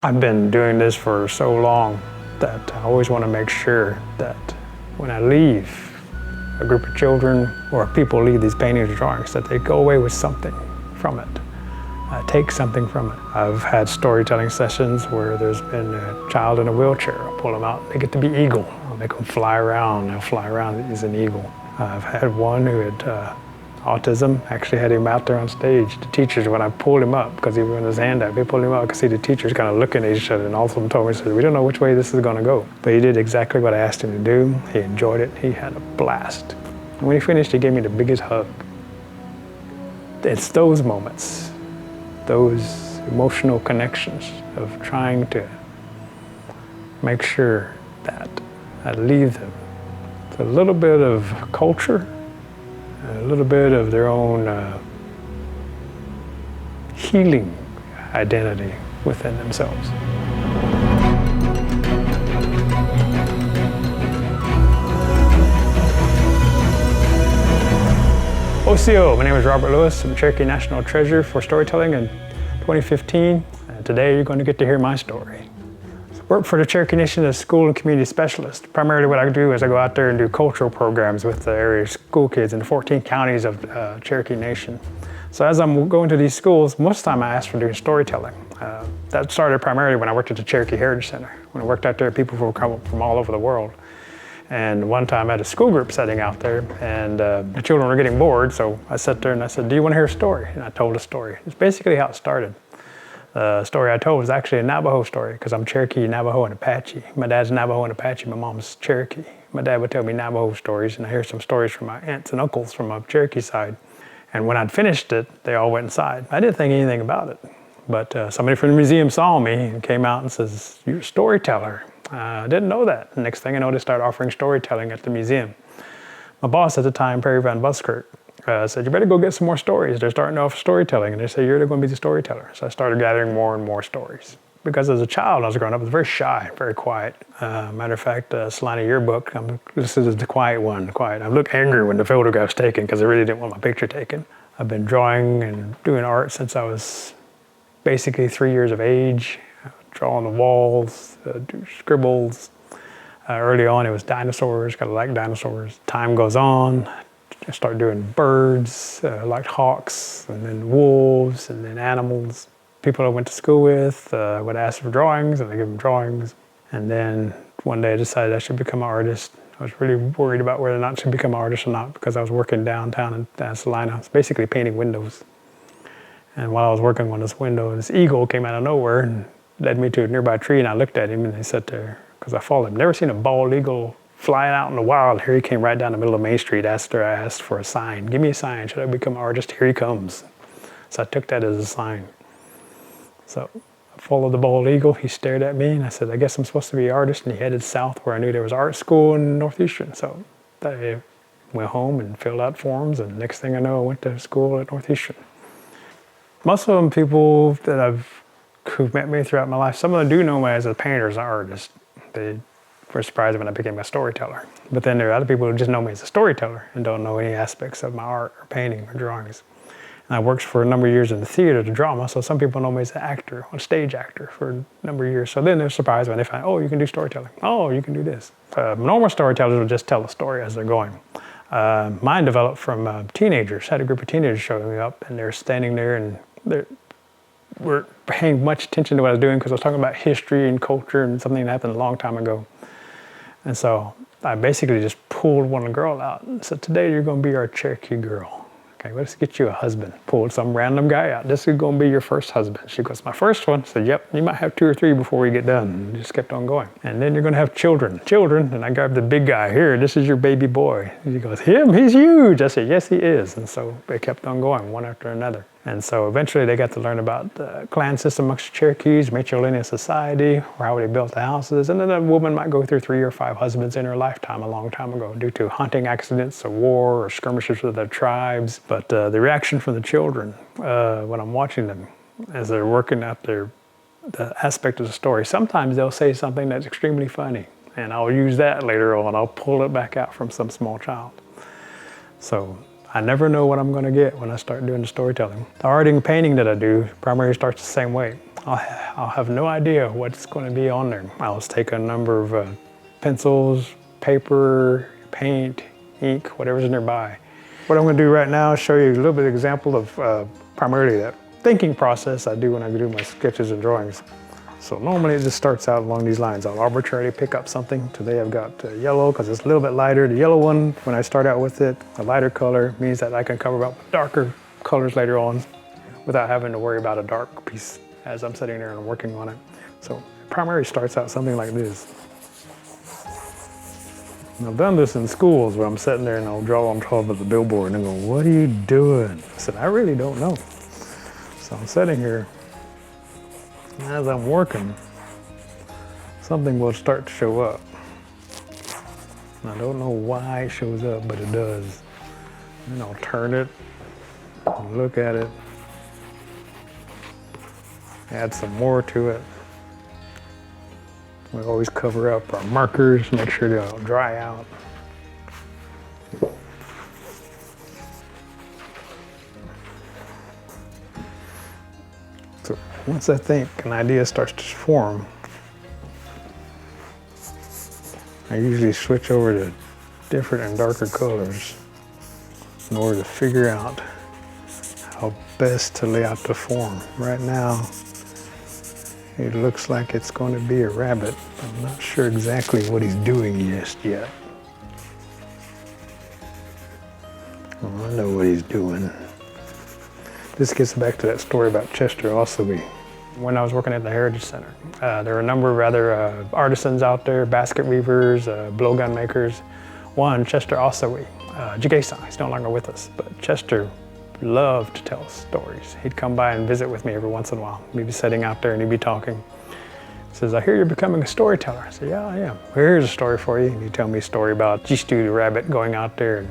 I've been doing this for so long that I always want to make sure that when I leave a group of children or people leave these paintings or drawings, that they go away with something from it, take something from it. I've had storytelling sessions where there's been a child in a wheelchair. I'll pull them out, they get to be eagle. I'll make them fly around, they'll fly around as an eagle. I've had one who had autism, actually had him out there on stage. The teachers, when I pulled him up, because he was with his hand up, they pulled him up, I could see the teachers kind of looking at each other, and all of them told me, said, we don't know which way this is going to go. But he did exactly what I asked him to do. He enjoyed it. He had a blast. And when he finished, he gave me the biggest hug. It's those moments, those emotional connections of trying to make sure that I leave them with a little bit of culture, a little bit of their own healing identity within themselves. OCO, my name is Robert Lewis. I'm Cherokee National Treasurer for Storytelling in 2015. And today you're going to get to hear my story. I work for the Cherokee Nation as school and community specialist. Primarily what I do is I go out there and do cultural programs with the area school kids in the 14 counties of Cherokee Nation. So as I'm going to these schools, most of the time I ask for doing storytelling. That started primarily when I worked at the Cherokee Heritage Center. When I worked out there, people would come from all over the world. And one time I had a school group setting out there, and the children were getting bored, so I sat there and I said, do you want to hear a story? And I told a story. It's basically how it started. The story I told was actually a Navajo story, because I'm Cherokee, Navajo, and Apache. My dad's Navajo and Apache, my mom's Cherokee. My dad would tell me Navajo stories, and I hear some stories from my aunts and uncles from my Cherokee side. And when I'd finished it, they all went inside. I didn't think anything about it. But somebody from the museum saw me and came out and says, you're a storyteller. I didn't know that. The next thing I know, they started offering storytelling at the museum. My boss at the time, Perry Van Buskirk, said, you better go get some more stories. They're starting off storytelling, and they say, you're going to be the storyteller. So I started gathering more and more stories. Because as a child, when I was growing up, I was very shy, very quiet. Matter of fact, Salina yearbook, this is the quiet one, quiet. I look angry when the photograph's taken because I really didn't want my picture taken. I've been drawing and doing art since I was basically 3 years of age. Draw on the walls, do scribbles. Early on, it was dinosaurs, because I like dinosaurs. Time goes on, I start doing birds, like hawks, and then wolves, and then animals. People I went to school with would ask for drawings, and I give them drawings. And then one day I decided I should become an artist. I was really worried about whether or not I should become an artist or not, because I was working downtown in Salina. I was basically painting windows. And while I was working on this window, this eagle came out of nowhere and led me to a nearby tree, and I looked at him, and he sat there, because I followed him. Never seen a bald eagle flying out in the wild. Here he came right down the middle of Main Street after I asked for a sign. Give me a sign. Should I become an artist? Here he comes. So I took that as a sign. So I followed the bald eagle. He stared at me, and I said, I guess I'm supposed to be an artist. And he headed south where I knew there was art school in Northeastern. So I went home and filled out forms, and next thing I know, I went to school at Northeastern. Most of them people that who've met me throughout my life, some of them do know me as a painter, as an artist. They were surprised when I became a storyteller. But then there are other people who just know me as a storyteller and don't know any aspects of my art or painting or drawings. And I worked for a number of years in the theater, the drama, so some people know me as an actor, a stage actor for a number of years. So then they're surprised when they find, oh, you can do storytelling. Oh, you can do this. Normal storytellers will just tell a story as they're going. Mine developed from teenagers. I had a group of teenagers showing up, and they're standing there, and we're paying much attention to what I was doing because I was talking about history and culture and something that happened a long time ago. And so I basically just pulled one girl out and said, today you're going to be our Cherokee girl. Okay, let's get you a husband. Pulled some random guy out. This is going to be your first husband. She goes, my first one? I said, yep, you might have 2 or 3 before we get done. And just kept on going. And then you're going to have children. And I grabbed the big guy. Here, this is your baby boy. And he goes, him? He's huge. I said, yes, he is. And so they kept on going, one after another. And so eventually they got to learn about the clan system amongst Cherokees, matrilineal society, or how they built the houses. And then a woman might go through 3 or 5 husbands in her lifetime a long time ago due to hunting accidents or war or skirmishes with their tribes. But the reaction from the children when I'm watching them as they're working out the aspect of the story, sometimes they'll say something that's extremely funny. And I'll use that later on. I'll pull it back out from some small child. So I never know what I'm going to get when I start doing the storytelling. The art and painting that I do primarily starts the same way. I'll have no idea what's going to be on there. I'll take a number of pencils, paper, paint, ink, whatever's nearby. What I'm going to do right now is show you a little bit of example of primarily that thinking process I do when I do my sketches and drawings. So normally it just starts out along these lines. I'll arbitrarily pick up something. Today I've got yellow because it's a little bit lighter. The yellow one, when I start out with it, a lighter color means that I can cover up with darker colors later on without having to worry about a dark piece as I'm sitting there and working on it. So primary starts out something like this. And I've done this in schools where I'm sitting there and I'll draw on top of the billboard and they go, "What are you doing?" I said, "I really don't know." So I'm sitting here, and as I'm working, something will start to show up. And I don't know why it shows up, but it does. And I'll turn it, and look at it, add some more to it. We always cover up our markers, make sure they'll dry out. So once I think an idea starts to form, I usually switch over to different and darker colors in order to figure out how best to lay out the form. Right now, it looks like it's going to be a rabbit. I'm not sure exactly what he's doing just yet. Oh, I know what he's doing. This gets back to that story about Chester Ossowy. When I was working at the Heritage Center, there were a number of other artisans out there, basket weavers, blowgun makers. One, Chester Ossowy, Jigesa, he's no longer with us, but Chester loved to tell stories. He'd come by and visit with me every once in a while. We'd be sitting out there and he'd be talking. He says, "I hear you're becoming a storyteller." I said, "Yeah, I am. Well, here's a story for you." And he'd tell me a story about G-Stu the rabbit going out there and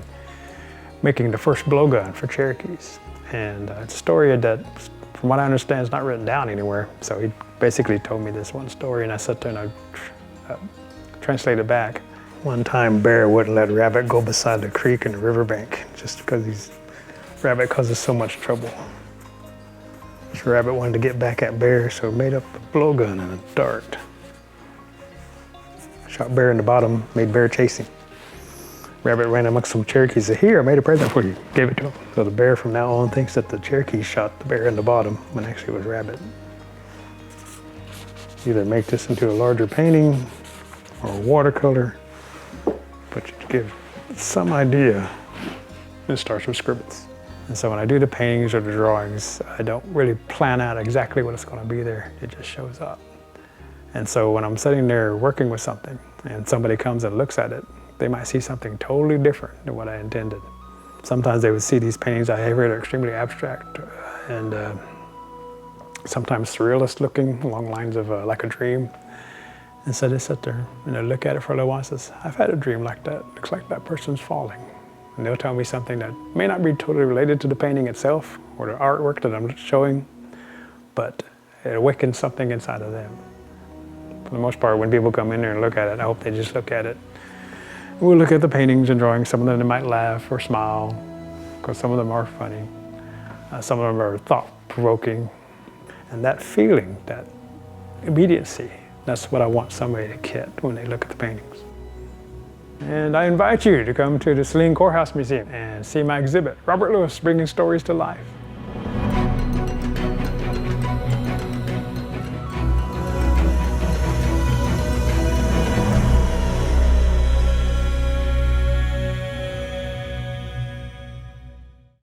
making the first blowgun for Cherokees. And it's a story that, from what I understand, is not written down anywhere. So he basically told me this one story and I sat there and I translated it back. One time, Bear wouldn't let Rabbit go beside the creek and the riverbank just because Rabbit causes so much trouble. This Rabbit wanted to get back at Bear, so made up a blowgun and a dart. Shot Bear in the bottom, made Bear chase him. Rabbit ran amongst some Cherokees and said, "Here, I made a present for you." Gave it to him. So the bear from now on thinks that the Cherokee shot the bear in the bottom when actually it was Rabbit. Either make this into a larger painting or a watercolor, but you give some idea. It starts with scribbles. And so when I do the paintings or the drawings, I don't really plan out exactly what it's going to be there. It just shows up. And so when I'm sitting there working with something and somebody comes and looks at it, they might see something totally different than what I intended. Sometimes they would see these paintings I have here that are extremely abstract and sometimes surrealist looking, along lines of like a dream. And so they sit there and they look at it for a little while and says, "I've had a dream like that. Looks like that person's falling." And they'll tell me something that may not be totally related to the painting itself or the artwork that I'm showing, but it awakens something inside of them. For the most part, when people come in there and look at it, I hope they just look at it. We'll look at the paintings and drawings. Some of them they might laugh or smile, because some of them are funny. Some of them are thought-provoking. And that feeling, that immediacy, that's what I want somebody to get when they look at the paintings. And I invite you to come to the Saline Courthouse Museum and see my exhibit, Robert Lewis Bringing Stories to Life.